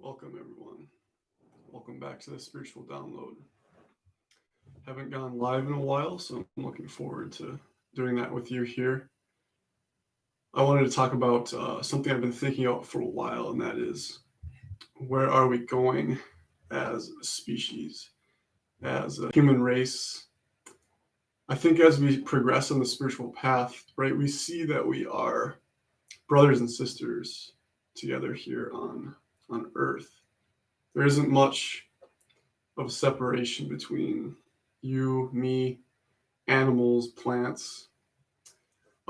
Welcome, everyone. Welcome back to the Spiritual Download. Haven't gone live in a while, so I'm looking forward to doing that with you here. I wanted to talk about something I've been thinking about for a while, and that is where are we going as a species, as a human race? I think as we progress on the spiritual path, right, we see that we are brothers and sisters together here on Earth. There isn't much of separation between you, me, animals, plants.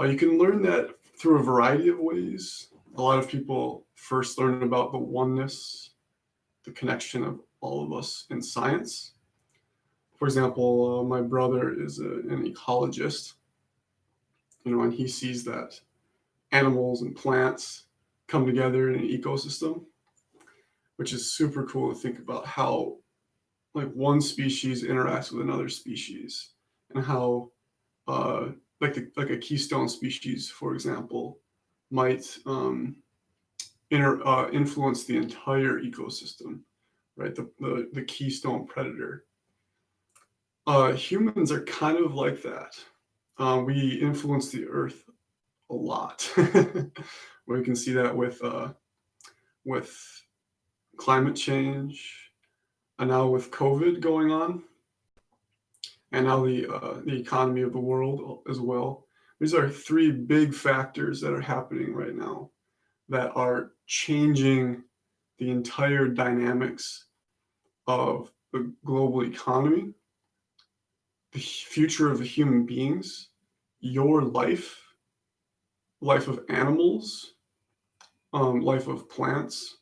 You can learn that through a variety of ways. A lot of people first learn about the oneness, the connection of all of us in science. For example, my brother is an ecologist, and he sees that animals and plants come together in an ecosystem, which is super cool to think about how like one species interacts with another species and how like a keystone species, for example, might influence the entire ecosystem, right? The keystone predator. Humans are kind of like that. We influence the earth a lot. We can see that with climate change, and now with COVID going on, and now the economy of the world as well. These are three big factors that are happening right now that are changing the entire dynamics of the global economy, the future of the human beings, your life of animals, life of plants.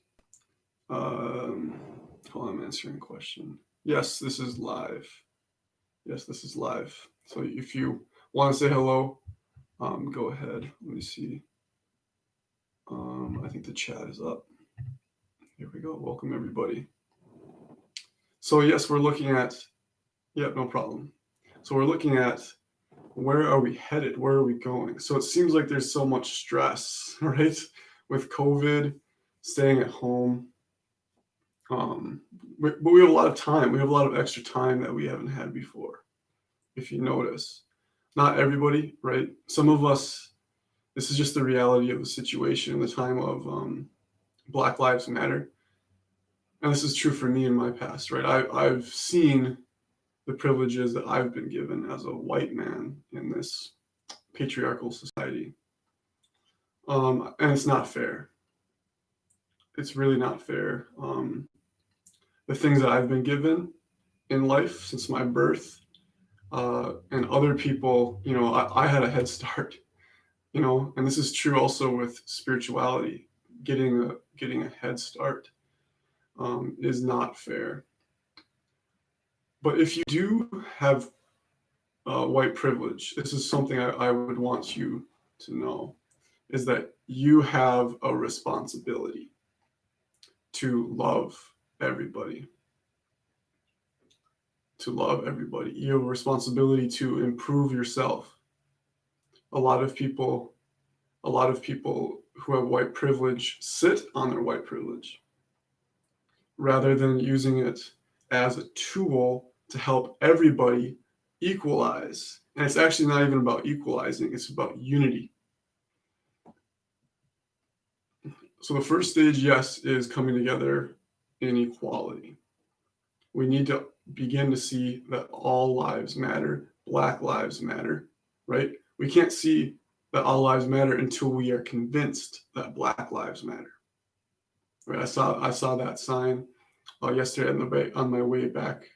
Hold on, I'm answering a question. Yes, this is live. So if you want to say hello, go ahead. Let me see. I think the chat is up. Here we go. Welcome, everybody. So yes, we're looking at, no problem. So we're looking at where are we headed? Where are we going? So it seems like there's so much stress, right? With COVID, staying at home. But we have a lot of time. We have a lot of extra time that we haven't had before. If you notice, not everybody, right? Some of us, this is just the reality of the situation in the time of Black Lives Matter. And this is true for me in my past, right? I've seen the privileges that I've been given as a white man in this patriarchal society. And it's not fair. It's really not fair. The things that I've been given in life since my birth, and other people, I had a head start, and this is true also with spirituality. Getting a head start is not fair. But if you do have white privilege, this is something I would want you to know, is that you have a responsibility to love everybody. You have a responsibility to improve yourself. A lot of people who have white privilege sit on their white privilege rather than using it as a tool to help everybody equalize. And it's actually not even about equalizing, it's about unity. So the first stage, yes, is coming together in equality. We need to begin to see that all lives matter, Black lives matter, right? We can't see that all lives matter until we are convinced that Black lives matter. Right? I saw that sign yesterday on my way back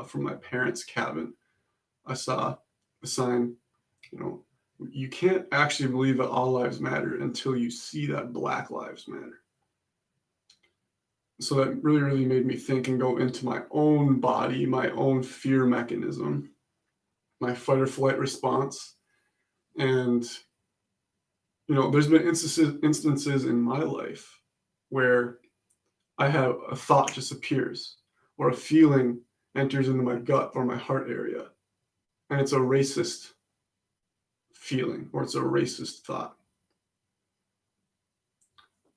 from my parents' cabin. I saw the sign, you can't actually believe that all lives matter until you see that Black lives matter. So that really, really made me think and go into my own body, my own fear mechanism, my fight or flight response. And, there's been instances in my life where I have a thought just appears, or a feeling enters into my gut or my heart area, and it's a racist feeling, or it's a racist thought.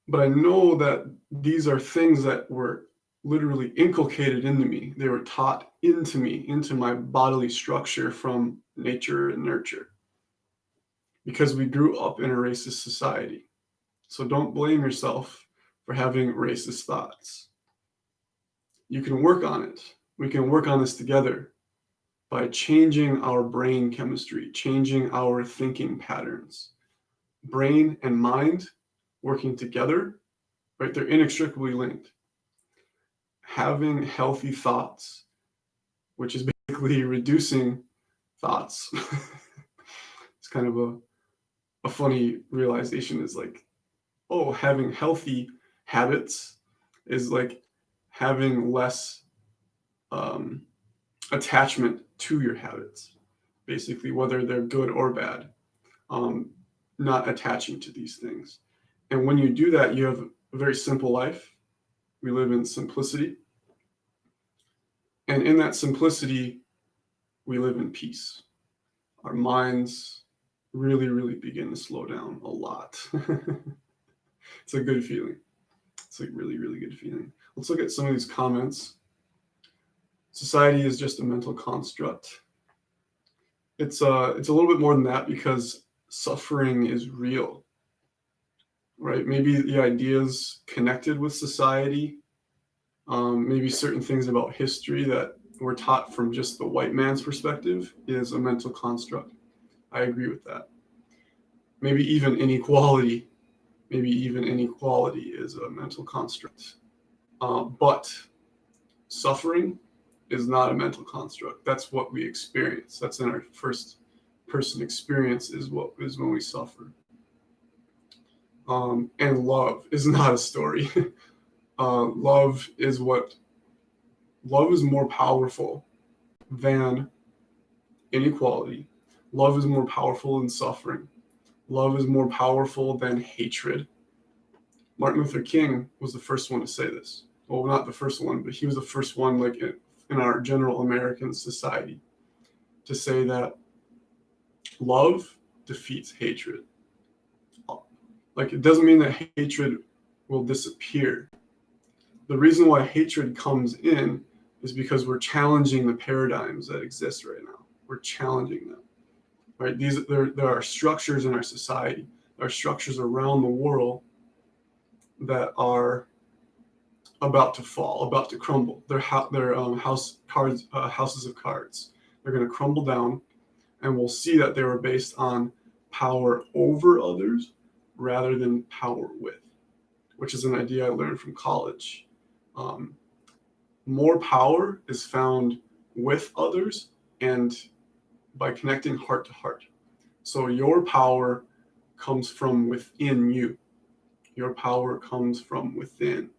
But I know that these are things that were literally inculcated into me. They were taught into me, into my bodily structure from nature and nurture, because we grew up in a racist society. So don't blame yourself for having racist thoughts. You can work on it. We can work on this together by changing our brain chemistry, changing our thinking patterns. Brain and mind working together, right? They're inextricably linked. Having healthy thoughts, which is basically reducing thoughts. It's kind of a funny realization, is like, oh, having healthy habits is like having less attachment to your habits, basically, whether they're good or bad, not attaching to these things. And when you do that, you have a very simple life. We live in simplicity. And in that simplicity, we live in peace. Our minds really, really begin to slow down a lot. It's a good feeling. It's a really, really good feeling. Let's look at some of these comments. Society is just a mental construct. It's a little bit more than that, because suffering is real, right? Maybe the ideas connected with society, maybe certain things about history that were taught from just the white man's perspective is a mental construct. I agree with that. Maybe even inequality is a mental construct. But suffering is not a mental construct. That's what we experience. That's in our first person experience, is when we suffer. And love is not a story. Love is more powerful than inequality. Love is more powerful than suffering. Love is more powerful than hatred. Martin Luther King was the first one to say this. Well, not the first one, but he was the first one, like in our general American society, to say that love defeats hatred. Like, it doesn't mean that hatred will disappear. The reason why hatred comes in is because we're challenging the paradigms that exist right now. We're challenging them, right? There are structures in our society, there are structures around the world that are about to fall, about to crumble. They're houses of cards. They're going to crumble down, and we'll see that they were based on power over others rather than power with, which is an idea I learned from college. More power is found with others and by connecting heart to heart. So your power comes from within you. Your power comes from within.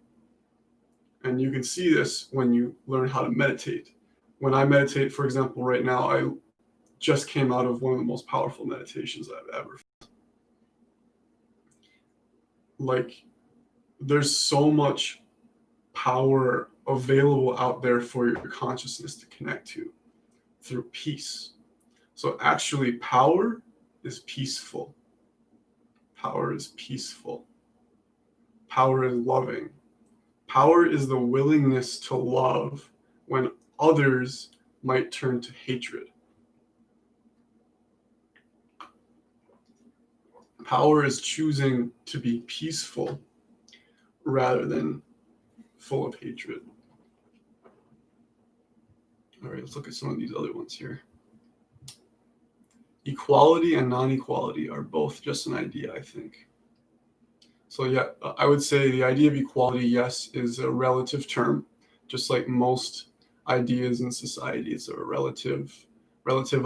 And you can see this when you learn how to meditate. When I meditate, for example, right now, I just came out of one of the most powerful meditations I've ever felt. Like, there's so much power available out there for your consciousness to connect to through peace. So actually, power is peaceful. Power is peaceful. Power is loving. Power is the willingness to love when others might turn to hatred. Power is choosing to be peaceful rather than full of hatred. All right, let's look at some of these other ones here. Equality and non-equality are both just an idea, I think. So yeah, I would say the idea of equality, yes, is a relative term. Just like most ideas in society, it's a relative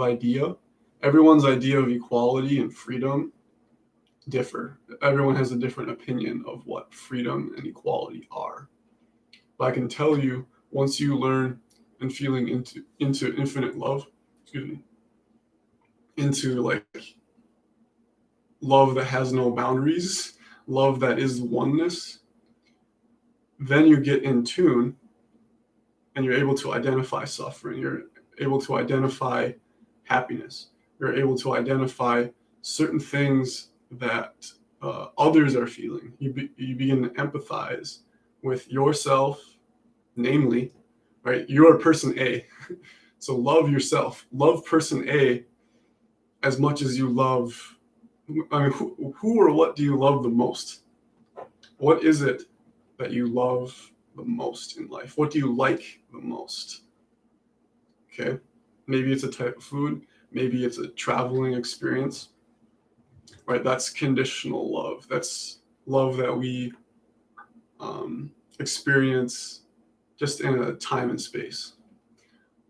idea. Everyone's idea of equality and freedom differ. Everyone has a different opinion of what freedom and equality are. But I can tell you, once you learn and feeling into infinite love, into like love that has no boundaries, love that is oneness, then you get in tune and you're able to identify suffering. You're able to identify happiness. You're able to identify certain things that others are feeling. You begin to empathize with yourself, namely, right? You're person A. So love yourself. Love person A as much as you love, I mean, who or what do you love the most? What is it that you love the most in life? What do you like the most? Okay. Maybe it's a type of food. Maybe it's a traveling experience, right? That's conditional love. That's love that we experience just in a time and space.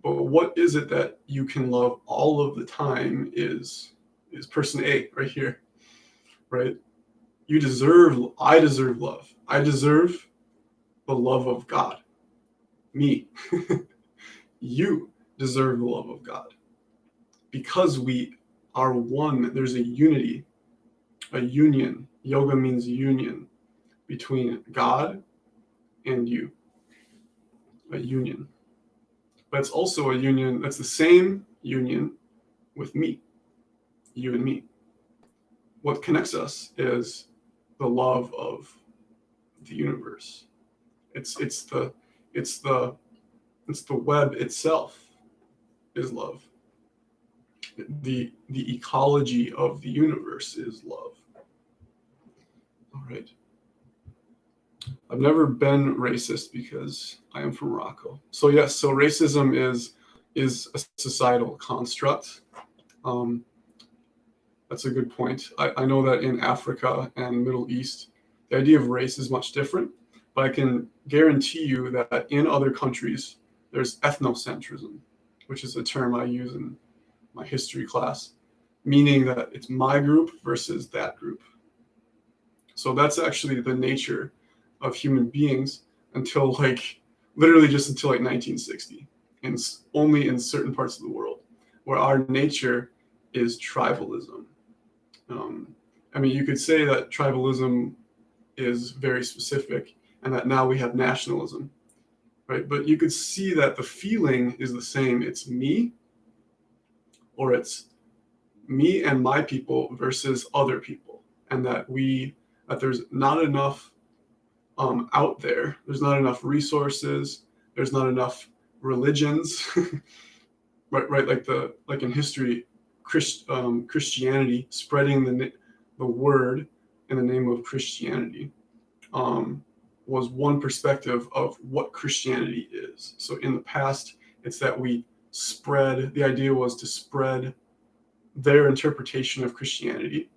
But what is it that you can love all of the time is person A right here, right? I deserve love. I deserve the love of God. Me. You deserve the love of God. Because we are one, there's a unity, a union. Yoga means union between God and you. A union. But it's also a union that's the same union with me, you and me. What connects us is the love of the universe. It's the web itself is love. The ecology of the universe is love. All right. I've never been racist because I am from Morocco. So yes, so racism is a societal construct. That's a good point. I know that in Africa and Middle East, the idea of race is much different, but I can guarantee you that in other countries, there's ethnocentrism, which is a term I use in my history class, meaning that it's my group versus that group. So that's actually the nature of human beings until literally just until 1960, and only in certain parts of the world where our nature is tribalism. I mean, you could say that tribalism is very specific and that now we have nationalism, right? But you could see that the feeling is the same. It's me, or it's me and my people versus other people, and that there's not enough out there. There's not enough resources. There's not enough religions, right? Like in history, Christianity spreading the word in the name of Christianity was one perspective of what Christianity is. So in the past, it's that the idea was to spread their interpretation of Christianity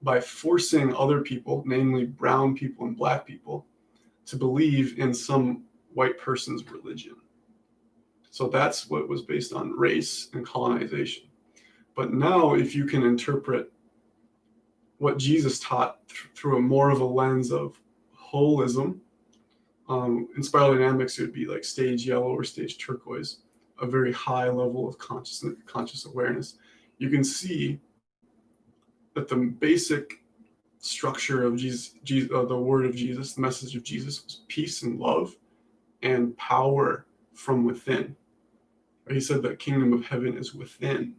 by forcing other people, namely brown people and black people, to believe in some white person's religion. So that's what was based on race and colonization. But now, if you can interpret what Jesus taught through more of a lens of holism, in spiral dynamics, it would be like stage yellow or stage turquoise, a very high level of conscious awareness. You can see that the basic structure of the word of Jesus, the message of Jesus, was peace and love and power from within. He said that kingdom of heaven is within.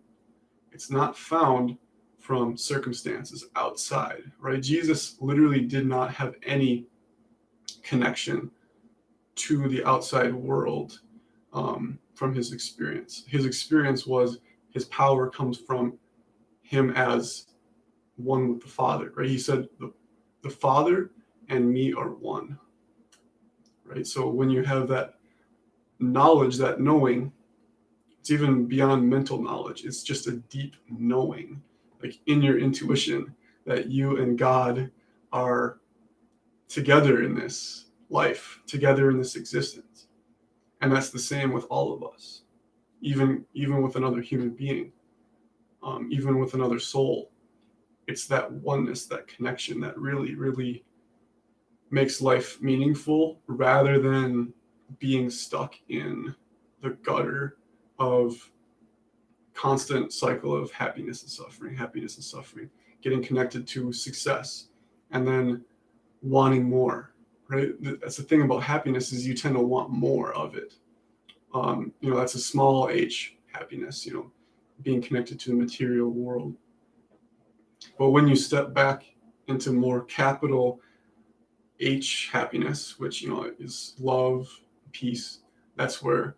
It's not found from circumstances outside, right? Jesus literally did not have any connection to the outside world from his experience. His experience was his power comes from him as one with the Father, right? He said the Father and me are one, right? So when you have that knowledge, that knowing, it's even beyond mental knowledge. It's just a deep knowing, like in your intuition, that you and God are together in this life, together in this existence. And that's the same with all of us, even with another human being, even with another soul. It's that oneness, that connection that really, really makes life meaningful rather than being stuck in the gutter of constant cycle of happiness and suffering, getting connected to success and then wanting more, right? That's the thing about happiness is you tend to want more of it. That's a small h happiness, being connected to the material world. But when you step back into more capital H happiness, which is love, peace. That's where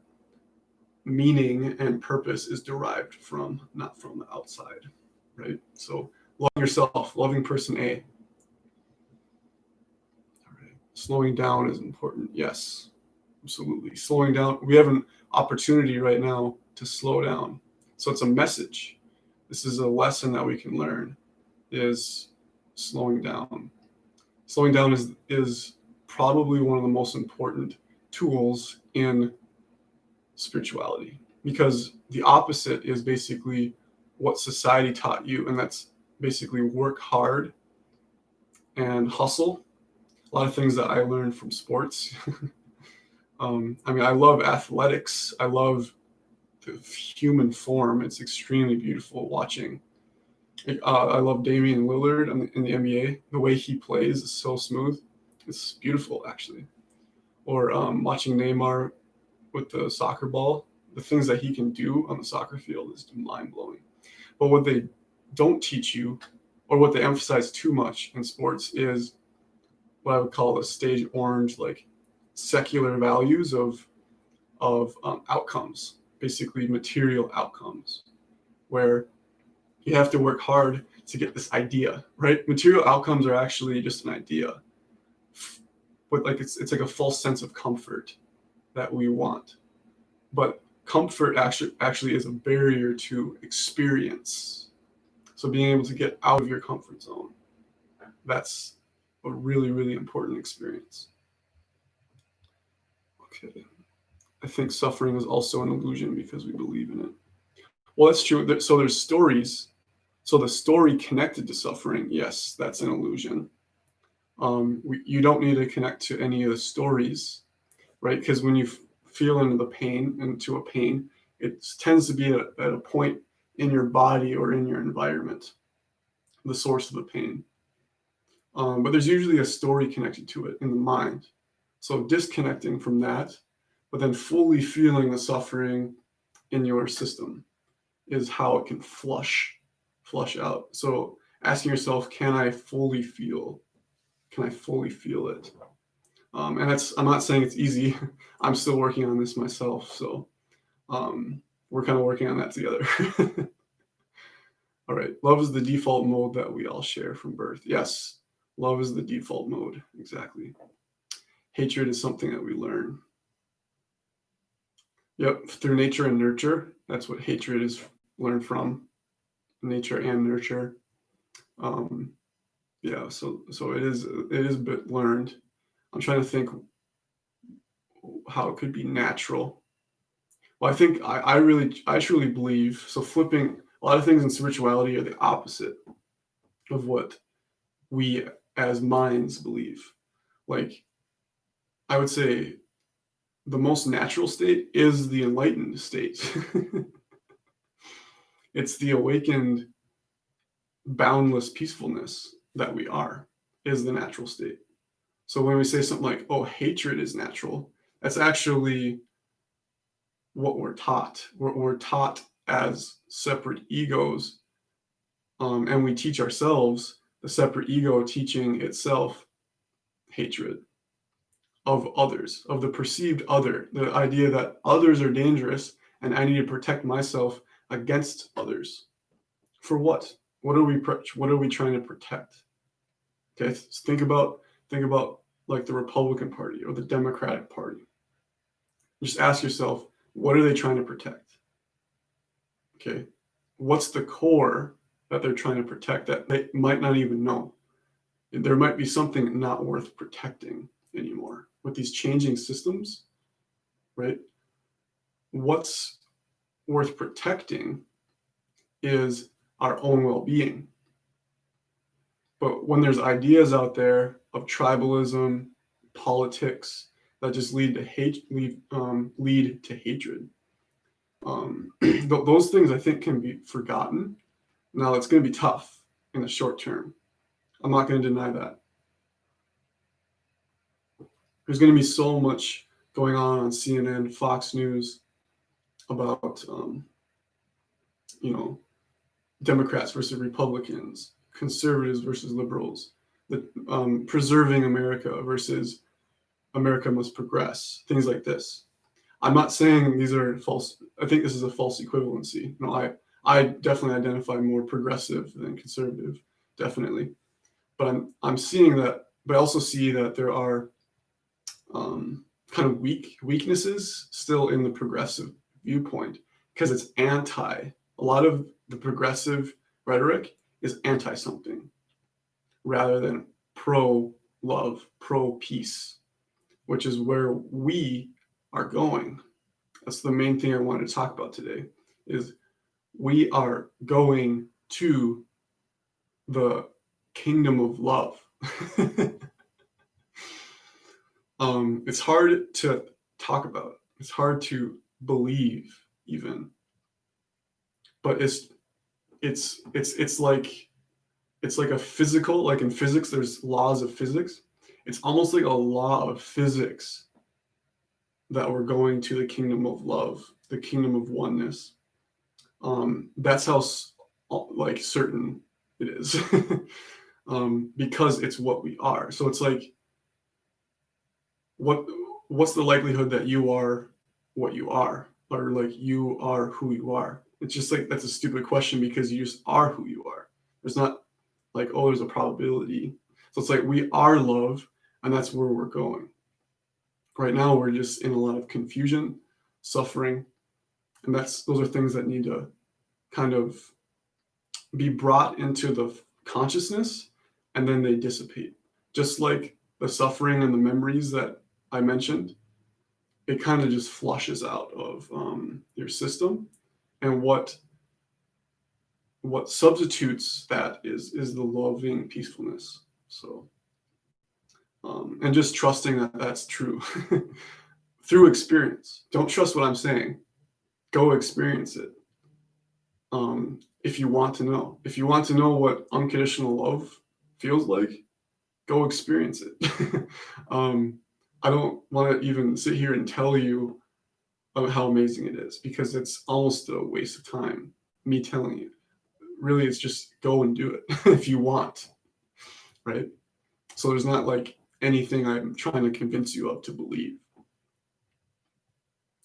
meaning and purpose is derived from, not from the outside, right? So loving yourself, loving person A. All right. Slowing down is important. Yes, absolutely. Slowing down. We have an opportunity right now to slow down. So it's a message. This is a lesson that we can learn, is slowing down. Slowing down is probably one of the most important tools in spirituality, because the opposite is basically what society taught you, and that's basically work hard and hustle. A lot of things that I learned from sports. I love athletics. I love the human form. It's extremely beautiful watching. I love Damian Lillard in the NBA. The way he plays is so smooth. It's beautiful, actually. Or watching Neymar with the soccer ball. The things that he can do on the soccer field is mind-blowing. But what they don't teach you, or what they emphasize too much in sports, is what I would call the stage orange, like secular values of outcomes, basically material outcomes, where you have to work hard to get this idea, right? Material outcomes are actually just an idea, but like it's like a false sense of comfort that we want. But comfort actually is a barrier to experience. So being able to get out of your comfort zone, that's a really, really important experience. Okay. I think suffering is also an illusion because we believe in it. Well, that's true. So there's stories. So the story connected to suffering, yes, that's an illusion. You don't need to connect to any of the stories, right? Because when you feel into a pain, it tends to be at a point in your body or in your environment, the source of the pain. But there's usually a story connected to it in the mind. So disconnecting from that, but then fully feeling the suffering in your system is how it can flush out. So asking yourself, can I fully feel it? And I'm not saying it's easy. I'm still working on this myself. So we're kind of working on that together. All right. Love is the default mode that we all share from birth. Yes. Love is the default mode. Exactly. Hatred is something that we learn. Yep. Through nature and nurture. That's what hatred is learned from. Nature and nurture. Yeah. So it is a bit learned. I'm trying to think how it could be natural. Well, I think I truly believe, so flipping a lot of things in spirituality are the opposite of what we as minds believe. Like, I would say the most natural state is the enlightened state. It's the awakened, boundless peacefulness that we are, is the natural state. So when we say something like, oh, hatred is natural, that's actually what we're taught. We're taught as separate egos, and we teach ourselves, the separate ego teaching itself hatred of others, of the perceived other, the idea that others are dangerous and I need to protect myself against others. For what? What are we trying to protect? Okay, think about like the Republican Party or the Democratic Party. Just ask yourself, what are they trying to protect? Okay, what's the core that they're trying to protect that they might not even know? There might be something not worth protecting anymore with these changing systems, right? What's worth protecting is our own well-being. But when there's ideas out there of tribalism, politics that just lead to hatred, those things I think can be forgotten. Now it's going to be tough in the short term. I'm not going to deny that. There's going to be so much going on CNN, Fox News about, Democrats versus Republicans, conservatives versus liberals, the preserving America versus America must progress, things like this. I'm not saying these are false. I think this is a false equivalency. I definitely identify more progressive than conservative, definitely. But I'm seeing that, but I also see that there are kind of weaknesses still in the progressive viewpoint because it's anti. A lot of the progressive rhetoric is anti something rather than pro love, pro peace, which is where we are going. That's the main thing I wanted to talk about today is we are going to the kingdom of love. It's hard to talk about. It's hard to believe even, but it's like a physical, like in physics, there's laws of physics. It's almost like a law of physics that we're going to the kingdom of love, the kingdom of oneness. That's how like certain it is, because it's what we are. So it's like, what's the likelihood that you are what you are, or like you are who you are? It's just like, that's a stupid question because you just are who you are. There's not like, oh, there's a probability. So it's like we are love, and that's where we're going. Right now, we're just in a lot of confusion, suffering, and those are things that need to kind of be brought into the consciousness, and then they dissipate. Just like the suffering and the memories that I mentioned, it kind of just flushes out of your system, and what substitutes that is the loving peacefulness. So, and just trusting that that's true through experience. Don't trust what I'm saying. Go experience it. If you want to know what unconditional love feels like, go experience it. I don't want to even sit here and tell you how amazing it is, because it's almost a waste of time, me telling you. Really, it's just go and do it if you want, right? So there's not like anything I'm trying to convince you of to believe.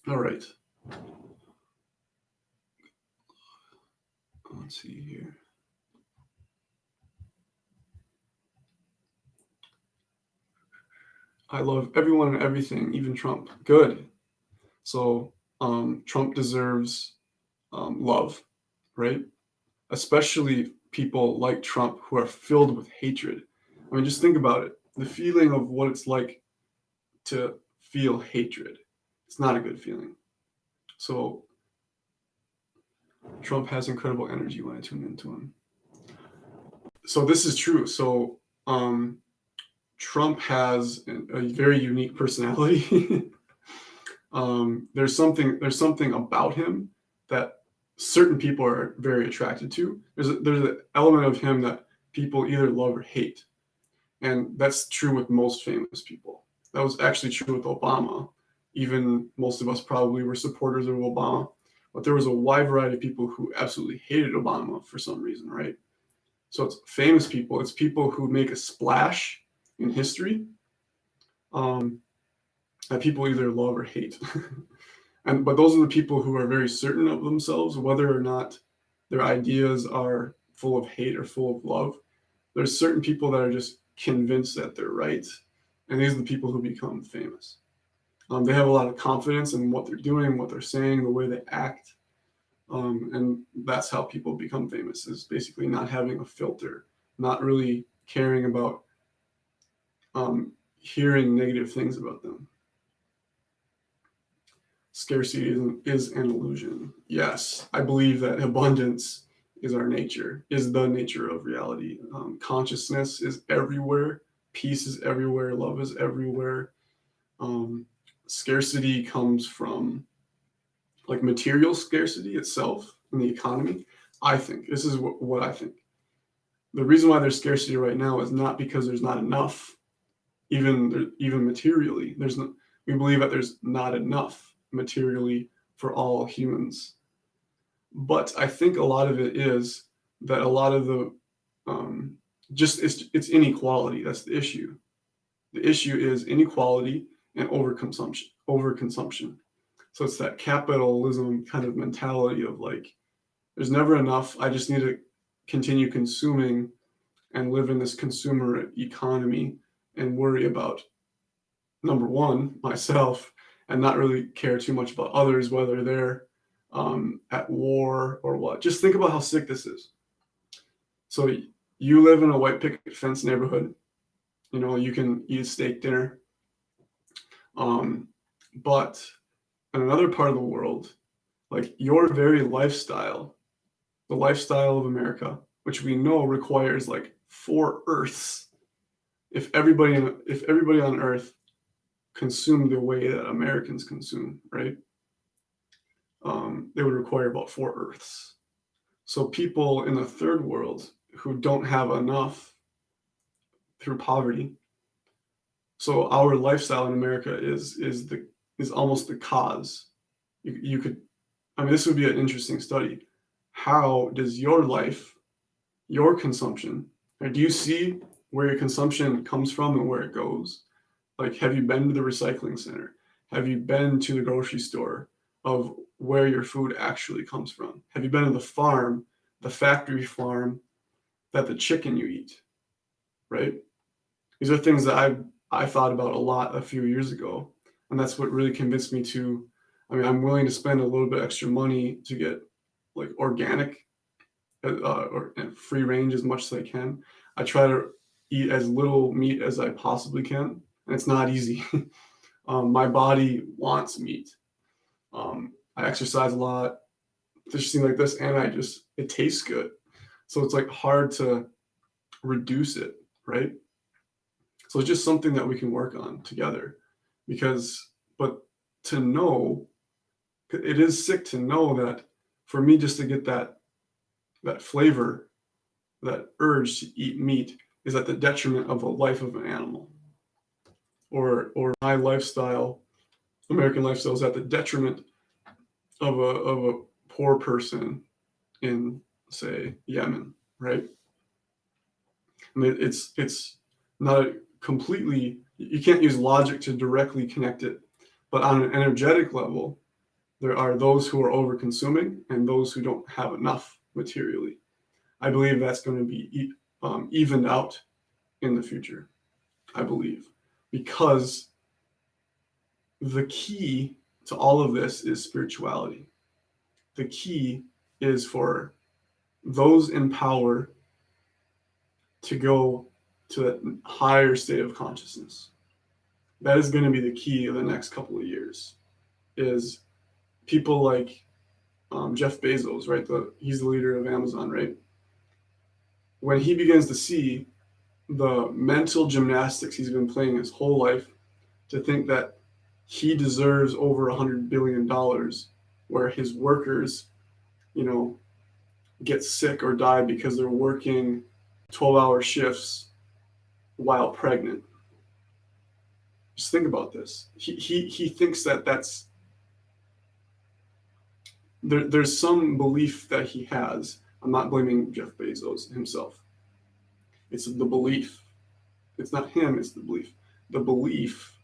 All right. Let's see here. I love everyone and everything, even Trump. Good. So Trump deserves love, right? Especially people like Trump who are filled with hatred. I mean, just think about it. The feeling of what it's like to feel hatred. It's not a good feeling. So Trump has incredible energy when I tune into him. So this is true. So Trump has a very unique personality. There's something about him that certain people are very attracted to. There's an element of him that people either love or hate, and that's true with most famous people. That was actually true with Obama. Even most of us probably were supporters of Obama, but there was a wide variety of people who absolutely hated Obama for some reason, right? So it's famous people. It's people who make a splash in history that people either love or hate. But those are the people who are very certain of themselves, whether or not their ideas are full of hate or full of love. There's certain people that are just convinced that they're right, and these are the people who become famous. They have a lot of confidence in what they're doing, what they're saying, the way they act, and that's how people become famous, is basically not having a filter, not really caring about hearing negative things about them. Scarcity is an illusion. Yes, I believe that abundance is our nature, is the nature of reality. Consciousness is everywhere. Peace is everywhere. Love is everywhere. Scarcity comes from like material scarcity itself in the economy. I think this is what I think. The reason why there's scarcity right now is not because there's not enough, even materially. We believe that there's not enough materially for all humans. But I think a lot of it is that a lot of the just it's inequality. That's the issue. The issue is inequality and overconsumption. Overconsumption. So it's that capitalism kind of mentality of like, there's never enough. I just need to continue consuming and live in this consumer economy and worry about, number one, myself, and not really care too much about others, whether they're at war or what. Just think about how sick this is. So you live in a white picket fence neighborhood. You know, you can eat a steak dinner. But in another part of the world, like your very lifestyle, the lifestyle of America, which we know requires like 4 Earths. If everybody on Earth consumed the way that Americans consume, right? They would require about 4 Earths. So people in the third world who don't have enough through poverty. So our lifestyle in America is almost the cause. You could, I mean, this would be an interesting study. How does your life, your consumption, or do you see where your consumption comes from and where it goes? Like, have you been to the recycling center? Have you been to the grocery store of where your food actually comes from? Have you been to the farm, the factory farm that the chicken you eat, right? These are things that I thought about a lot a few years ago. And that's what really convinced me to, I mean, I'm willing to spend a little bit extra money to get like organic or free range as much as I can. I try to eat as little meat as I possibly can. And it's not easy. My body wants meat. I exercise a lot, fish seem like this, and it tastes good. So it's like hard to reduce it, right? So it's just something that we can work on together but to know, it is sick to know that for me just to get that flavor, that urge to eat meat is at the detriment of the life of an animal. Or my lifestyle, American lifestyle, is at the detriment of a poor person in, say, Yemen, right? I mean, it's not completely, you can't use logic to directly connect it, but on an energetic level, there are those who are over consuming and those who don't have enough materially. I believe that's going to be evened out in the future, I believe, because the key to all of this is spirituality. The key is for those in power to go to that higher state of consciousness. That is going to be the key of the next couple of years, is people like Jeff Bezos, right? He's the leader of Amazon, right? When he begins to see the mental gymnastics he's been playing his whole life to think that he deserves over $100 billion, where his workers, get sick or die because they're working 12-hour shifts while pregnant. Just think about this. He thinks that's there's some belief that he has. I'm not blaming Jeff Bezos himself. It's the belief. It's not him, it's the belief. The belief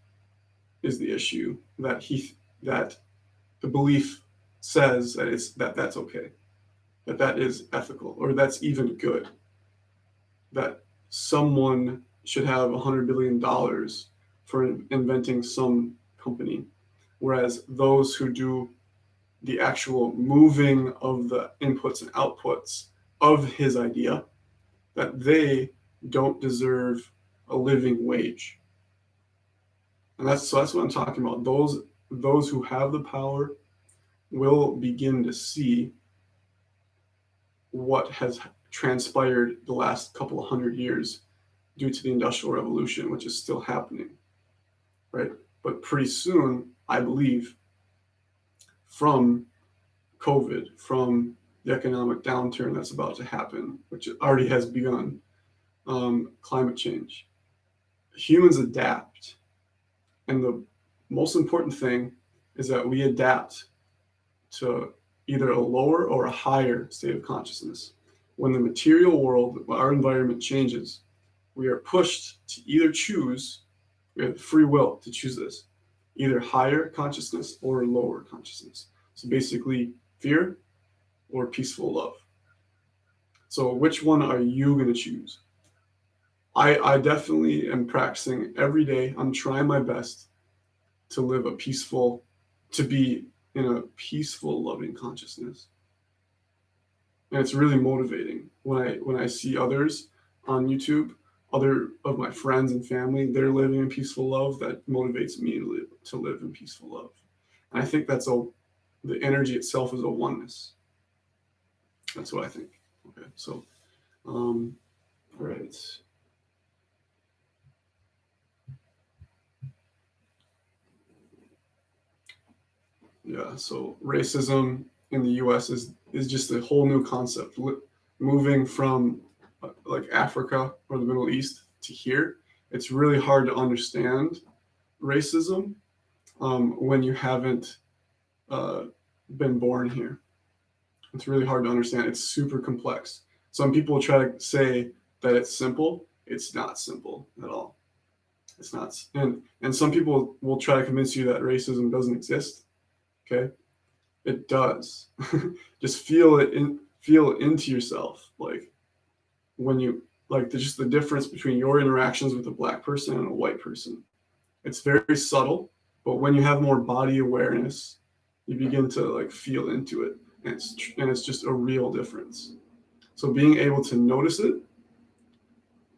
is the issue, that the belief says that that's okay, that is ethical, or that's even good, that someone should have $100 billion for inventing some company, whereas those who do the actual moving of the inputs and outputs of his idea, that they don't deserve a living wage. And that's what I'm talking about. Those who have the power will begin to see what has transpired the last couple of 100 years due to the Industrial Revolution, which is still happening, right? But pretty soon, I believe, from COVID, from the economic downturn that's about to happen, which already has begun, climate change, humans adapt. And the most important thing is that we adapt to either a lower or a higher state of consciousness. When the material world, our environment changes, we are pushed to either choose, we have free will to choose this, either higher consciousness or lower consciousness. So basically, fear or peaceful love. So which one are you going to choose? I definitely am practicing every day. I'm trying my best to live to be in a peaceful, loving consciousness. And it's really motivating when I see others on YouTube, other of my friends and family, they're living in peaceful love. That motivates me to live in peaceful love. And I think the energy itself is a oneness. That's what I think. Okay, so, all right. Yeah, so racism in the U.S. is just a whole new concept. Moving from like Africa or the Middle East to here, it's really hard to understand racism when you haven't uh, been born here. It's really hard to understand. It's super complex. Some people try to say that it's simple. It's not simple at all. It's not. And some people will try to convince you that racism doesn't exist. Okay, it does. Just feel into yourself, like when you just the difference between your interactions with a black person and a white person. It's very subtle, but when you have more body awareness, you begin to like feel into it, and it's just a real difference. So being able to notice it,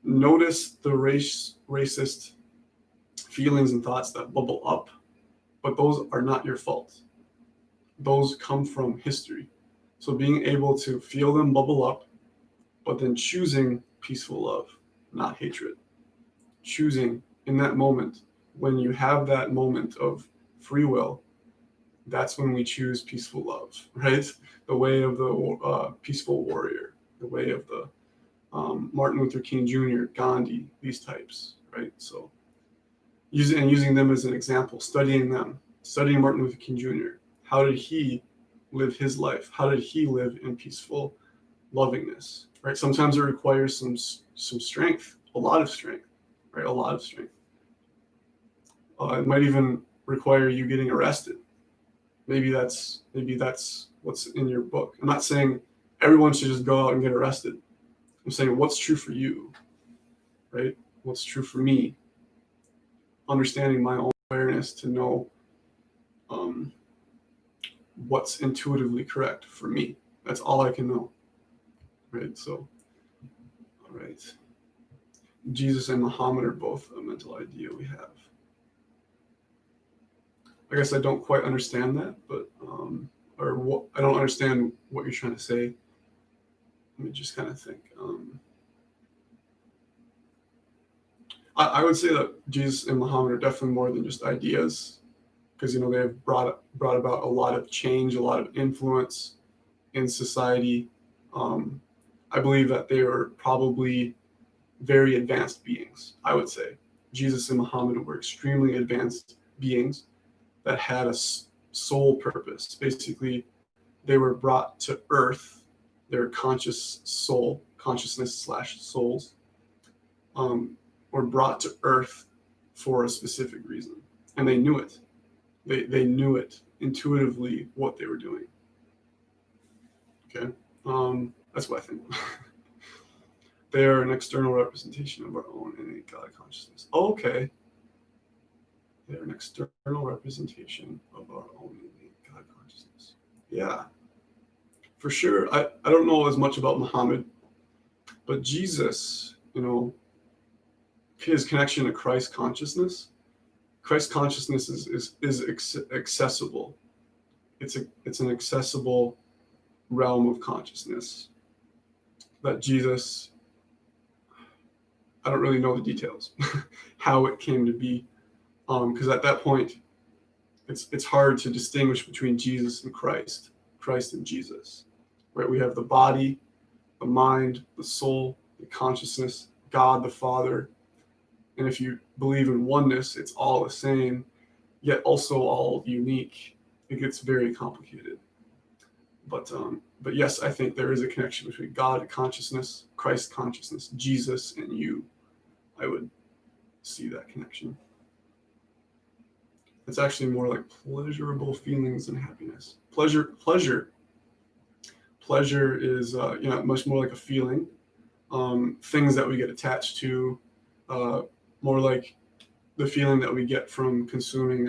notice the racist feelings and thoughts that bubble up, but those are not your fault. Those come from history. So being able to feel them bubble up, but then choosing peaceful love, not hatred. Choosing in that moment, when you have that moment of free will, that's when we choose peaceful love, right? The way of the peaceful warrior, the way of the Martin Luther King Jr., Gandhi, these types, right? So using them as an example, studying Martin Luther King Jr. How did he live his life? How did he live in peaceful lovingness, right? Sometimes it requires some strength, a lot of strength, right? A lot of strength. It might even require you getting arrested. Maybe that's what's in your book. I'm not saying everyone should just go out and get arrested. I'm saying what's true for you, right? What's true for me? Understanding my own awareness to know what's intuitively correct for me. That's all I can know, right? So, all right. Jesus and Muhammad are both a mental idea we have. I guess I don't quite understand that, but I don't understand what you're trying to say. Let me just kind of think. I would say that Jesus and Muhammad are definitely more than just ideas, because they have brought about a lot of change, a lot of influence in society. I believe that they are probably very advanced beings. I would say Jesus and Muhammad were extremely advanced beings that had a soul purpose. Basically, they were brought to Earth. Their consciousness / souls, were brought to Earth for a specific reason, and they knew it. They knew it intuitively what they were doing. Okay, that's what I think. They are an external representation of our own innate God consciousness. Oh, okay. They are an external representation of our own innate God consciousness. Yeah, for sure. I don't know as much about Muhammad, but Jesus, his connection to Christ consciousness. Christ consciousness is accessible. It's an accessible realm of consciousness that Jesus, I don't really know the details, how it came to be, because at that point, it's hard to distinguish between Jesus and Christ and Jesus, right? We have the body, the mind, the soul, the consciousness, God the Father, and if you believe in oneness, it's all the same, yet also all unique. It gets very complicated. But yes, I think there is a connection between God consciousness, Christ consciousness, Jesus, and you. I would see that connection. It's actually more like pleasurable feelings than happiness. Pleasure is much more like a feeling. Things that we get attached to, more like the feeling that we get from consuming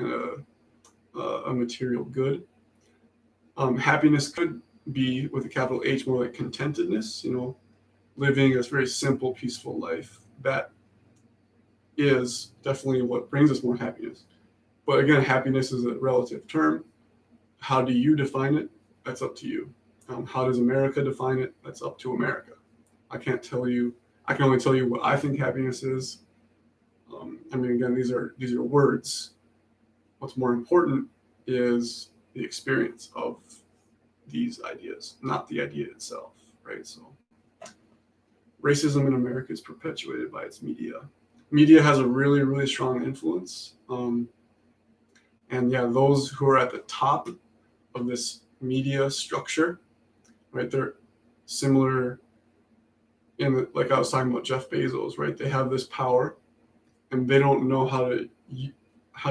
a material good. Happiness could be, with a capital H, more like contentedness, living a very simple, peaceful life. That is definitely what brings us more happiness. But again, happiness is a relative term. How do you define it? That's up to you. How does America define it? That's up to America. I can't tell you. I can only tell you what I think happiness is. Again, these are words. What's more important is the experience of these ideas, not the idea itself, right? So racism in America is perpetuated by its media. Media has a really, really strong influence. And yeah, those who are at the top of this media structure, right, they're similar like I was talking about Jeff Bezos, right? They have this power and they don't know how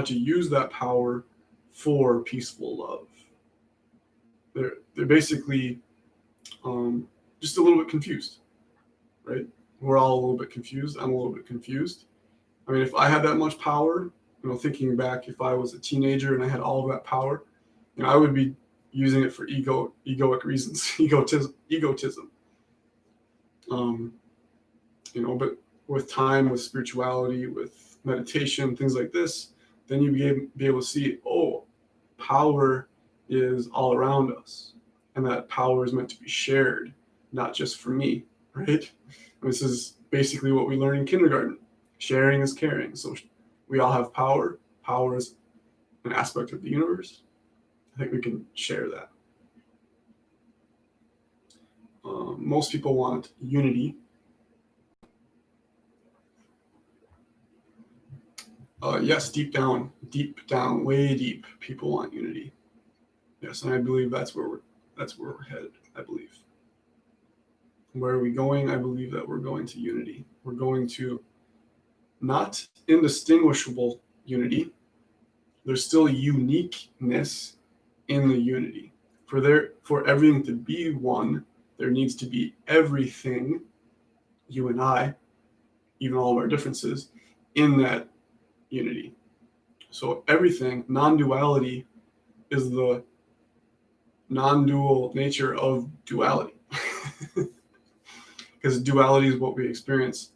to use that power for peaceful love. They're basically just a little bit confused, right? We're all a little bit confused. I'm a little bit confused. If I had that much power, thinking back, if I was a teenager and I had all of that power, I would be using it for egoic reasons, egotism. But with time, with spirituality, with meditation, things like this, then you be able to see, power is all around us, and that power is meant to be shared, not just for me, right? This is basically what we learn in kindergarten. Sharing is caring. So we all have power. Power is an aspect of the universe. I think we can share that. Most people want unity. Yes, deep down, way deep, people want unity. Yes, and I believe that's where we're headed. I believe. Where are we going? I believe that we're going to unity. We're going to not indistinguishable unity. There's still uniqueness in the unity. For everything to be one, there needs to be everything, you and I, even all of our differences, in that unity. So everything, non-duality, is the non-dual nature of duality. Because duality is what we experience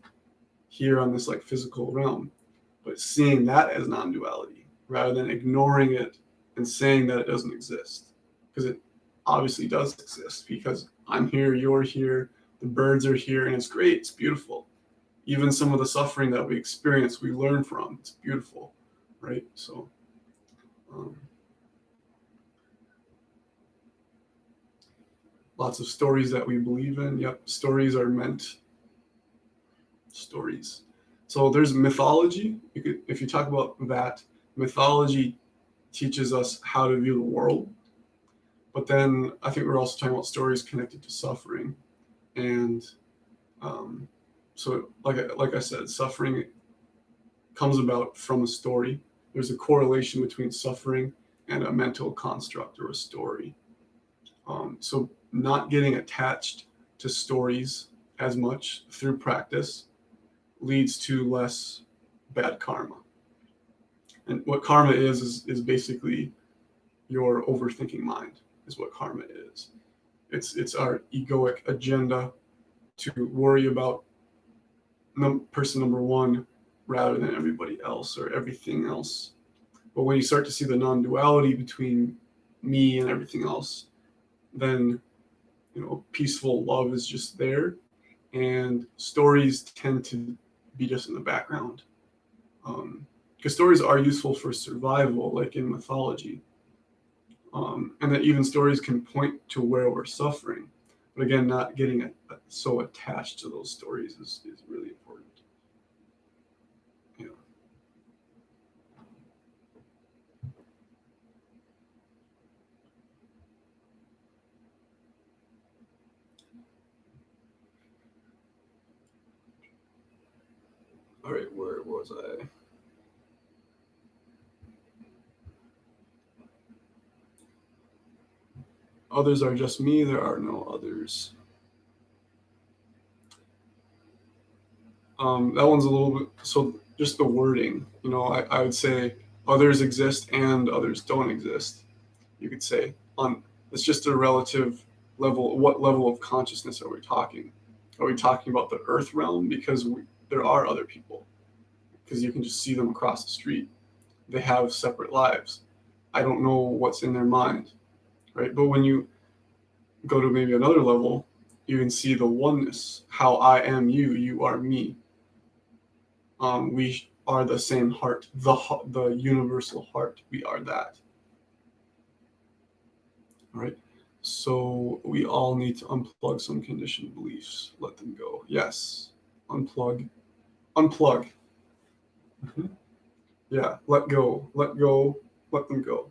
here on this physical realm. But seeing that as non-duality, rather than ignoring it and saying that it doesn't exist. Because it obviously does exist, because I'm here, you're here, the birds are here, and it's great, it's beautiful. Even some of the suffering that we experience, we learn from. It's beautiful, right? So, lots of stories that we believe in. Yep, stories are meant. Stories. So there's mythology. If you talk about that, mythology teaches us how to view the world. But then I think we're also talking about stories connected to suffering. And so like I said, suffering comes about from a story. There's a correlation between suffering and a mental construct or a story. So not getting attached to stories as much through practice leads to less bad karma. And what karma is basically your overthinking mind is what karma is. It's our egoic agenda to worry about person number one rather than everybody else or everything else. But when you start to see the non-duality between me and everything else, then peaceful love is just there, and stories tend to be just in the background. Because stories are useful for survival, like in mythology. And that even stories can point to where we're suffering. But again, not getting so attached to those stories is really important. Yeah. All right, where was I? Others are just me, there are no others. That one's a little bit, so just the wording, I would say others exist and others don't exist. You could say it's just a relative level. What level of consciousness are we talking? Are we talking about the earth realm? Because there are other people, because you can just see them across the street. They have separate lives. I don't know what's in their mind, right? But when you go to maybe another level, you can see the oneness. How I am you, you are me. We are the same heart, the universal heart. We are that. All right. So we all need to unplug some conditioned beliefs. Let them go. Yes. Unplug. Unplug. Mm-hmm. Yeah. Let go. Let go. Let them go.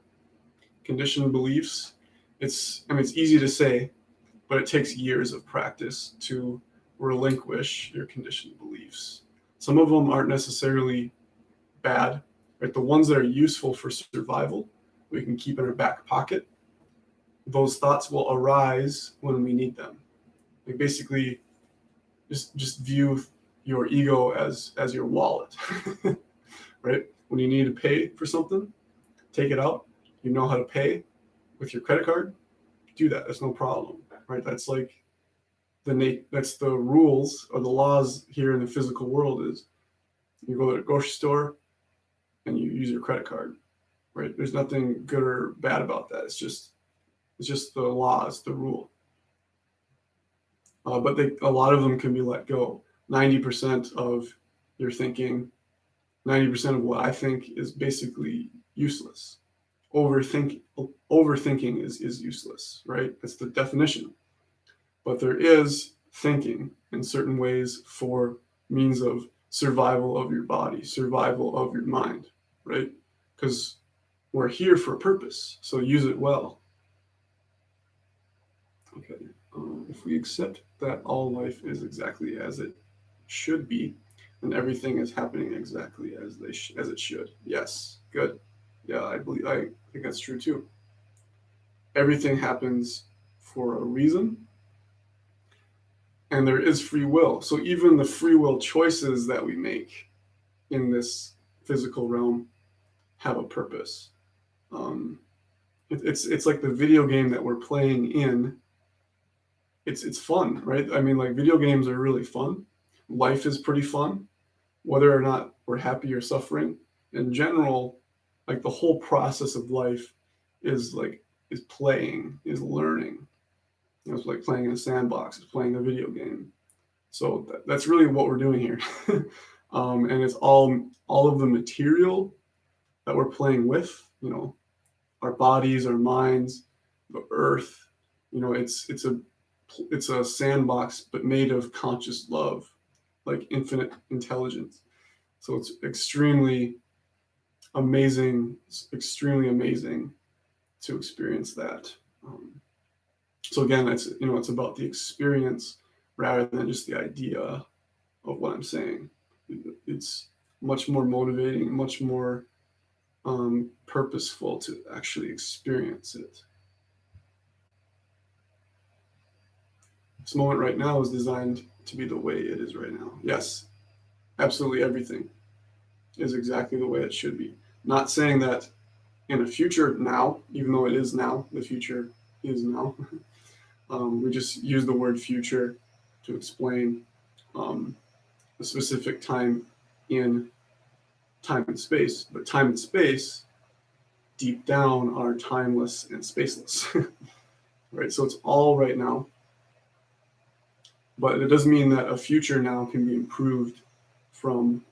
Conditioned beliefs. It's easy to say, but it takes years of practice to relinquish your conditioned beliefs. Some of them aren't necessarily bad, right? The ones that are useful for survival, we can keep in our back pocket. Those thoughts will arise when we need them. Like basically, just view your ego as your wallet, right? When you need to pay for something, take it out. You know how to pay with your credit card, do that. That's no problem, right? That's like that's the rules or the laws here in the physical world. Is you go to the grocery store and you use your credit card, right? There's nothing good or bad about that. It's just the laws, the rule. But a lot of them can be let go. 90% of your thinking, 90% of what I think is basically useless. Overthinking is useless, right? That's the definition. But there is thinking in certain ways for means of survival of your body, survival of your mind, right? Because we're here for a purpose, so use it well. Okay, if we accept that all life is exactly as it should be, then everything is happening exactly as it should. Yes, good. Yeah, I think that's true too. Everything happens for a reason, and there is free will. So even the free will choices that we make in this physical realm have a purpose. It's like the video game that we're playing in. It's fun, right? I mean, like video games are really fun. Life is pretty fun, whether or not we're happy or suffering. In general, like the whole process of life is playing, is learning. It's like playing in a sandbox, it's playing a video game. So that's really what we're doing here. And it's all of the material that we're playing with, our bodies, our minds, the earth. It's a sandbox, but made of conscious love, like infinite intelligence. So it's extremely amazing to experience that. So again, it's about the experience rather than just the idea of what I'm saying. It's much more motivating, much more purposeful to actually experience it. This moment right now is designed to be the way it is right now. Yes, absolutely everything is exactly the way it should be. Not saying that in a future now, even though it is now, the future is now. We just use the word future to explain a specific time in time and space. But time and space, deep down, are timeless and spaceless. Right? So it's all right now. But it doesn't mean that a future now can be improved from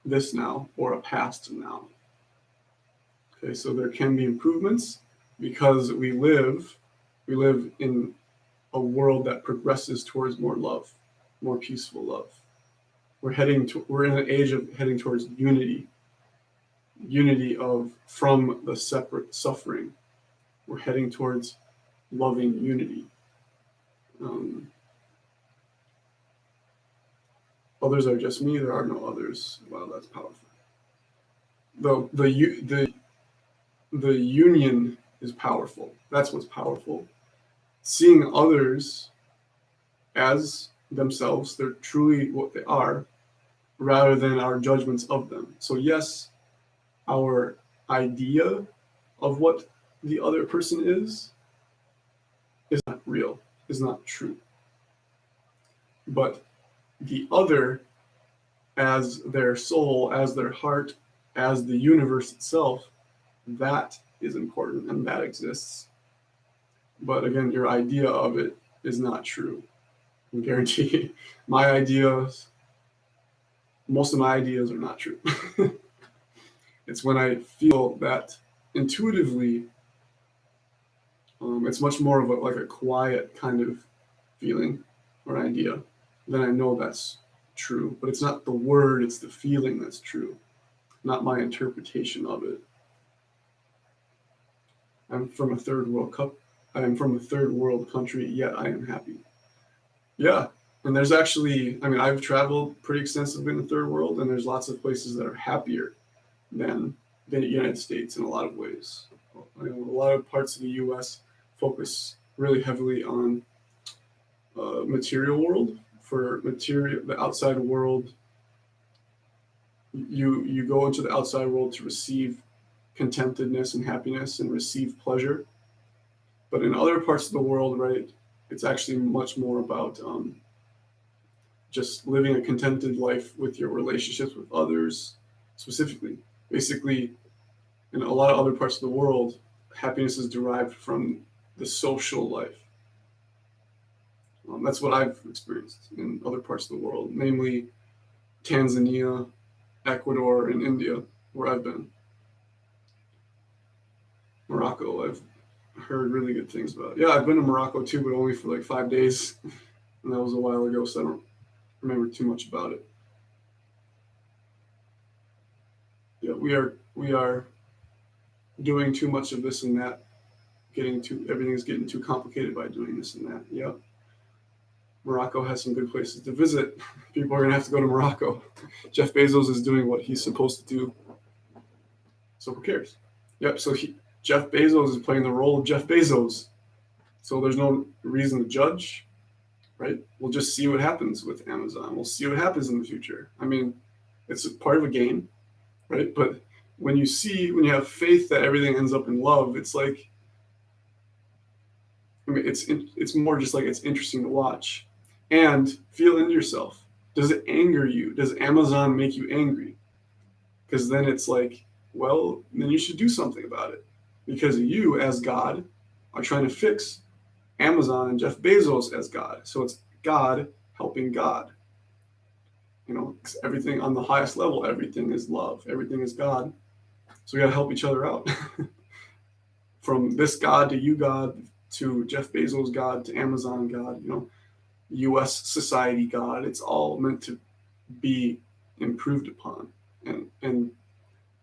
this now or a past now. Okay, so there can be improvements because we live in a world that progresses towards more love, more peaceful love. We're in an age of heading towards unity from the separate suffering. We're heading towards loving unity. Others are just me. There are no others. Wow, that's powerful. The union is powerful. That's what's powerful. Seeing others as themselves, they're truly what they are, rather than our judgments of them. So yes, our idea of what the other person is not real, is not true. But the other, as their soul, as their heart, as the universe itself, that is important and that exists. But again, your idea of it is not true. I guarantee my ideas, most of my ideas are not true. It's when I feel that intuitively, it's much more of like a quiet kind of feeling or idea, then I know that's true. But it's not the word, it's the feeling that's true, not my interpretation of it. I'm from a third world country, yet I am happy. Yeah. And there's actually, I mean, I've traveled pretty extensively in the third world, and there's lots of places that are happier than the United States in a lot of ways. A lot of parts of the U.S. focus really heavily on material world. For material, the outside world, you go into the outside world to receive contentedness and happiness and receive pleasure. But in other parts of the world, right, it's actually much more about just living a contented life with your relationships with others, specifically. Basically, in a lot of other parts of the world, happiness is derived from the social life. That's what I've experienced in other parts of the world, namely Tanzania, Ecuador, and India, where I've been. Morocco, I've heard really good things about. Yeah, I've been to Morocco too, but only for like 5 days, and that was a while ago, so I don't remember too much about it. Yeah, we are doing too much of this and that, everything's getting too complicated by doing this and that. Yeah. Morocco has some good places to visit. People are gonna have to go to Morocco. Jeff Bezos is doing what he's supposed to do. So who cares? Yep, so Jeff Bezos is playing the role of Jeff Bezos. So there's no reason to judge, right? We'll just see what happens with Amazon. We'll see what happens in the future. I mean, it's a part of a game, right? But when you have faith that everything ends up in love, it's like, I mean, it's more just like it's interesting to watch and feel into yourself. Does it anger you? Does Amazon make you angry? Because then it's like, well, then you should do something about it, because you as God are trying to fix Amazon and Jeff Bezos as God. So it's God helping God. Everything on the highest level, everything is love, everything is God. So we got to help each other out. From this God to you God, to Jeff Bezos God, to Amazon God, U.S. society God. It's all meant to be improved upon and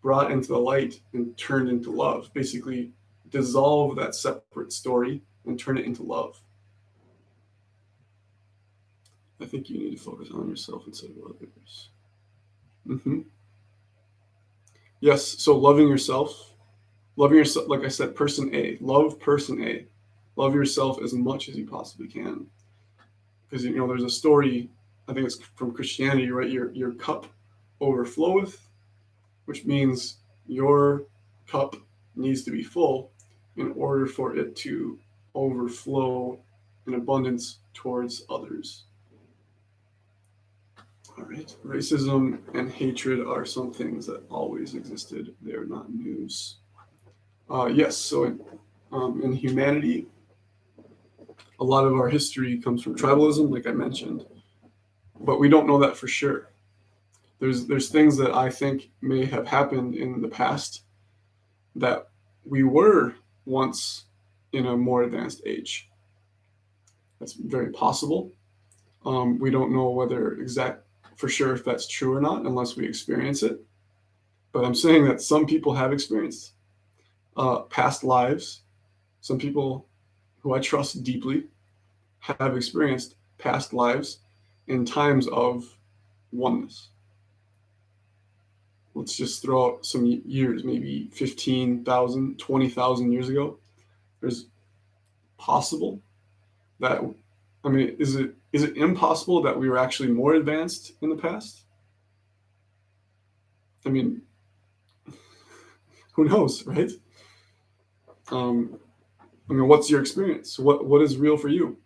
brought into the light and turned into love. Basically, dissolve that separate story and turn it into love. I think you need to focus on yourself instead of others. Mm-hmm. Yes, so loving yourself, like I said, person A, love person A. Love yourself as much as you possibly can. Because, there's a story, I think it's from Christianity, right? Your cup overfloweth, which means your cup needs to be full in order for it to overflow in abundance towards others. All right. Racism and hatred are some things that always existed. They're not news. Yes. So in humanity, a lot of our history comes from tribalism, like I mentioned, but we don't know that for sure. There's things that I think may have happened in the past that we were once in a more advanced age. That's very possible. We don't know whether for sure if that's true or not unless we experience it. But I'm saying that some people have experienced past lives. Some people who I trust deeply have experienced past lives in times of oneness. Let's just throw out some years, maybe 15,000, 20,000 years ago. There's possible that, I mean, is it impossible that we were actually more advanced in the past? I mean, who knows, right? I mean, what's your experience? What is real for you?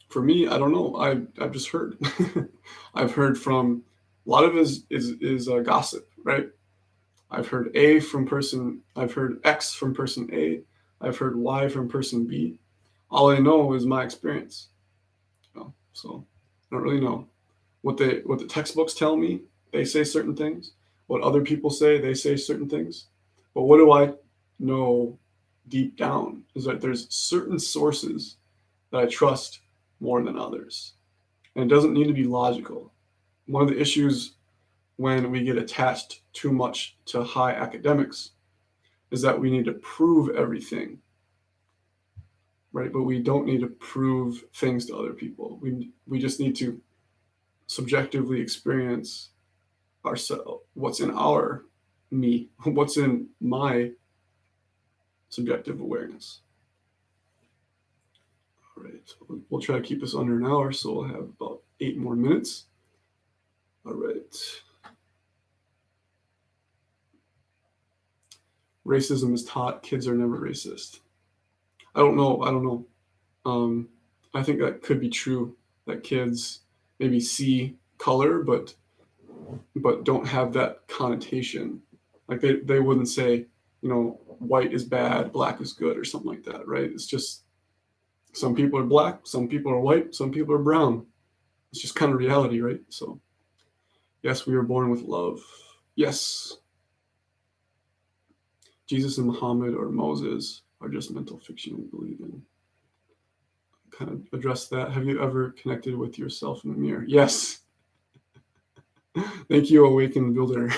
For me, I don't know. I've just heard. I've heard from a lot of it is gossip, right? I've heard I've heard X from person A. I've heard Y from person B. All I know is my experience. So I don't really know what the textbooks tell me. They say certain things. What other people say, they say certain things. But what do I know deep down is that there's certain sources that I trust more than others. And it doesn't need to be logical. One of the issues when we get attached too much to high academics is that we need to prove everything, right? But we don't need to prove things to other people. We just need to subjectively experience ourselves, what's in our me, what's in my subjective awareness. All right, we'll try to keep this under an hour, so we'll have about 8 more minutes. All right. Racism is taught, kids are never racist. I don't know. I think that could be true, that kids maybe see color, but don't have that connotation. Like they wouldn't say, white is bad, black is good, or something like that, right? It's just some people are black, some people are white, some people are brown. It's just kind of reality, right? So, yes, we were born with love. Yes. Jesus and Muhammad or Moses are just mental fiction we believe in. Kind of address that. Have you ever connected with yourself in the mirror? Yes. Thank you, Awakened Builder.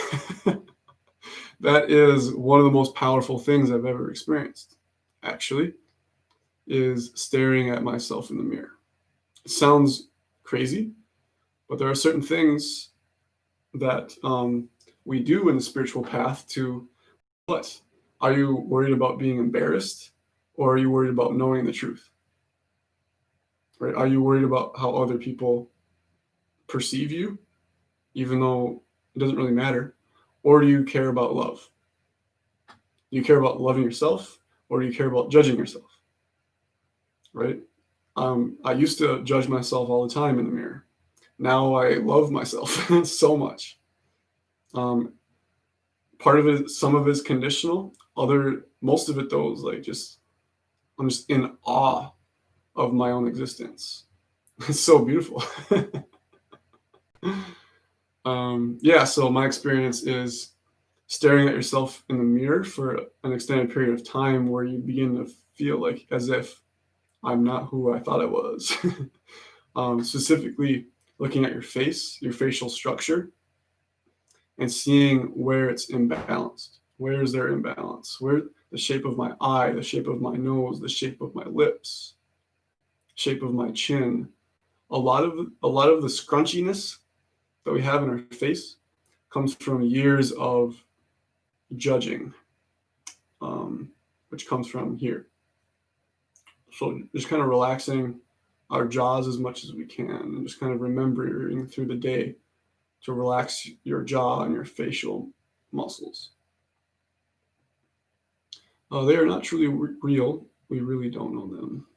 That is one of the most powerful things I've ever experienced, actually, is staring at myself in the mirror. It sounds crazy, but there are certain things that we do in the spiritual path to what? Are you worried about being embarrassed, or are you worried about knowing the truth? Right? Are you worried about how other people perceive you, even though it doesn't really matter? Or do you care about love? Do you care about loving yourself, or do you care about judging yourself? Right? I used to judge myself all the time in the mirror. Now I love myself so much. Part of it, some of it is conditional. Most of it though is like I'm just in awe of my own existence. It's so beautiful. Yeah, so my experience is staring at yourself in the mirror for an extended period of time where you begin to feel like as if I'm not who I thought I was. Specifically looking at your face, your facial structure, and seeing where it's imbalanced. Where is there imbalance? Where the shape of my eye, the shape of my nose, the shape of my lips, shape of my chin. A lot of the scrunchiness that we have in our face comes from years of judging, which comes from here. So just kind of relaxing our jaws as much as we can, and just kind of remembering through the day to relax your jaw and your facial muscles. They are not truly real. We really don't know them.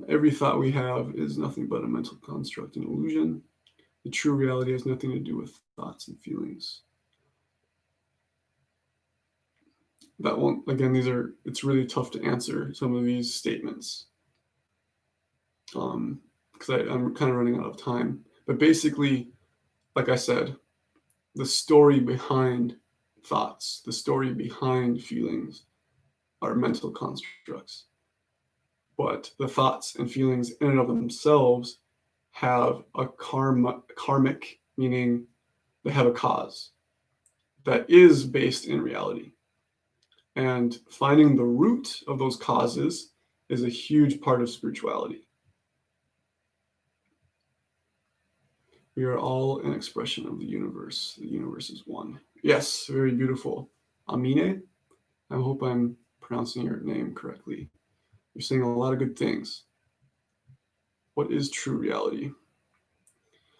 Every thought we have is nothing but a mental construct and illusion. The true reality has nothing to do with thoughts and feelings. That one, again, it's really tough to answer some of these statements. Because I'm kind of running out of time. But basically, like I said, the story behind thoughts, the story behind feelings are mental constructs. But the thoughts and feelings in and of themselves have a karmic, meaning they have a cause that is based in reality. And finding the root of those causes is a huge part of spirituality. We are all an expression of the universe. The universe is one. Yes, very beautiful. Amine, I hope I'm pronouncing your name correctly. You're saying a lot of good things. What is true reality?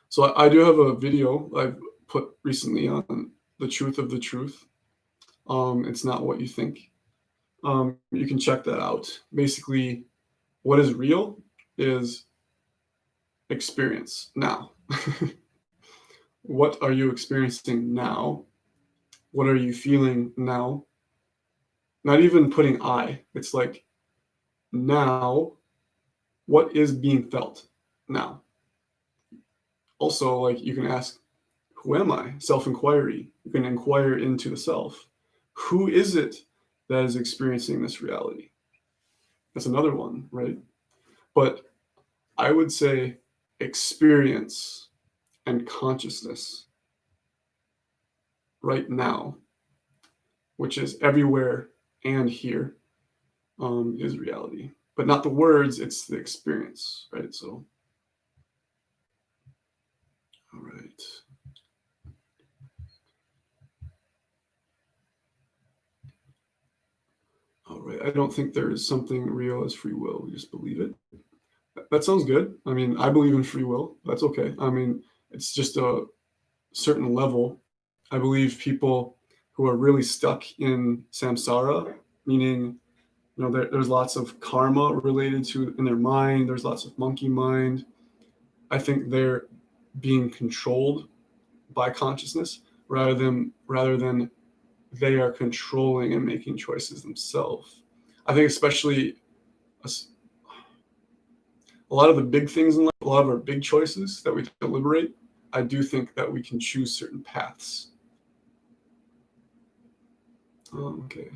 So I do have a video I've put recently on the truth of the truth. It's not what you think. You can check that out. Basically, what is real is experience now. What are you experiencing now? What are you feeling now? Not even putting I. It's like now, what is being felt now? Also, like you can ask, who am I? Self-inquiry. You can inquire into the self. Who is it that is experiencing this reality? That's another one, right? But I would say experience and consciousness right now, which is everywhere and here, is reality. But not the words, it's the experience, right? So, all right. All right. I don't think there is something real as free will. We just believe it. That sounds good. I mean, I believe in free will. That's okay. I mean, it's just a certain level. I believe people who are really stuck in samsara, meaning, there's lots of karma related to in their mind. There's lots of monkey mind. I think they're being controlled by consciousness rather than they are controlling and making choices themselves. I think especially a lot of the big things in life, a lot of our big choices that we deliberate, I do think that we can choose certain paths. Okay.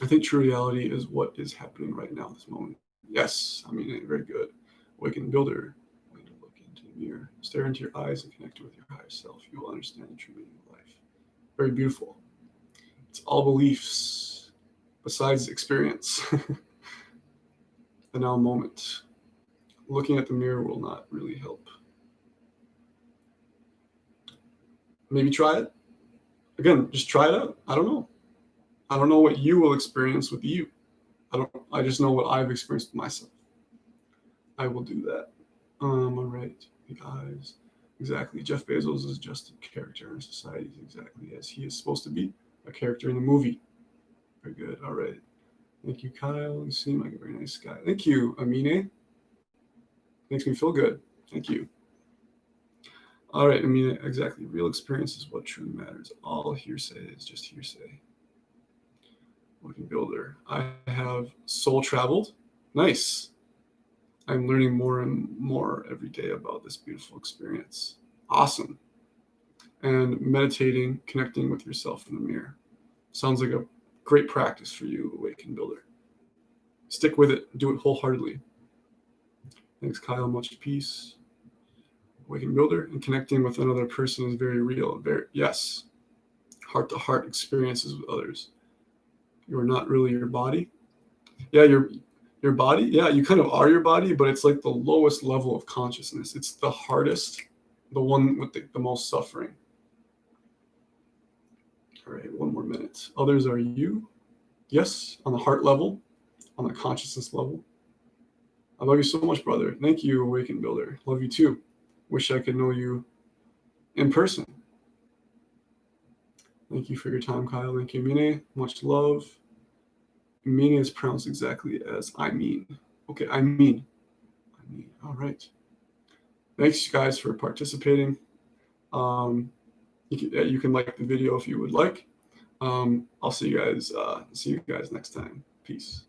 I think true reality is what is happening right now, this moment. Yes, I mean, very good. Awakened builder, way to look into the mirror, stare into your eyes and connect with your higher self. You will understand the true meaning of life. Very beautiful. It's all beliefs besides experience. The now moment. Looking at the mirror will not really help. Maybe try it. Again, just try it out. I don't know. I don't know what you will experience with you. I just know what I've experienced with myself. I will do that. All right. The eyes. Exactly. Jeff Bezos is just a character in society, exactly as he is supposed to be, a character in the movie. Very good. All right. Thank you, Kyle. You seem like a very nice guy. Thank you, Amine. Makes me feel good. Thank you. All right, Amine, exactly. Real experience is what truly matters. All hearsay is just hearsay. Looking builder. I have soul traveled. Nice. I'm learning more and more every day about this beautiful experience. Awesome. And meditating, connecting with yourself in the mirror. Sounds like a great practice for you, Awaken Builder. Stick with it. Do it wholeheartedly. Thanks, Kyle. Much peace. Awaken Builder. And connecting with another person is very real. Yes. Heart-to-heart experiences with others. You are not really your body. Yeah, your body. Yeah, you kind of are your body, but it's like the lowest level of consciousness. It's the hardest, the one with the most suffering. All right, one more minute. Others are you. Yes, on the heart level, on the consciousness level. I love you so much, brother. Thank you, Awaken Builder. Love you too. Wish I could know you in person. Thank you for your time, Kyle. Thank you, Mine. Much love. Meaning is pronounced exactly as I mean. Okay, I mean. All right. Thanks, guys, for participating. You can like the video if you would like. I'll see you guys. See you guys next time. Peace.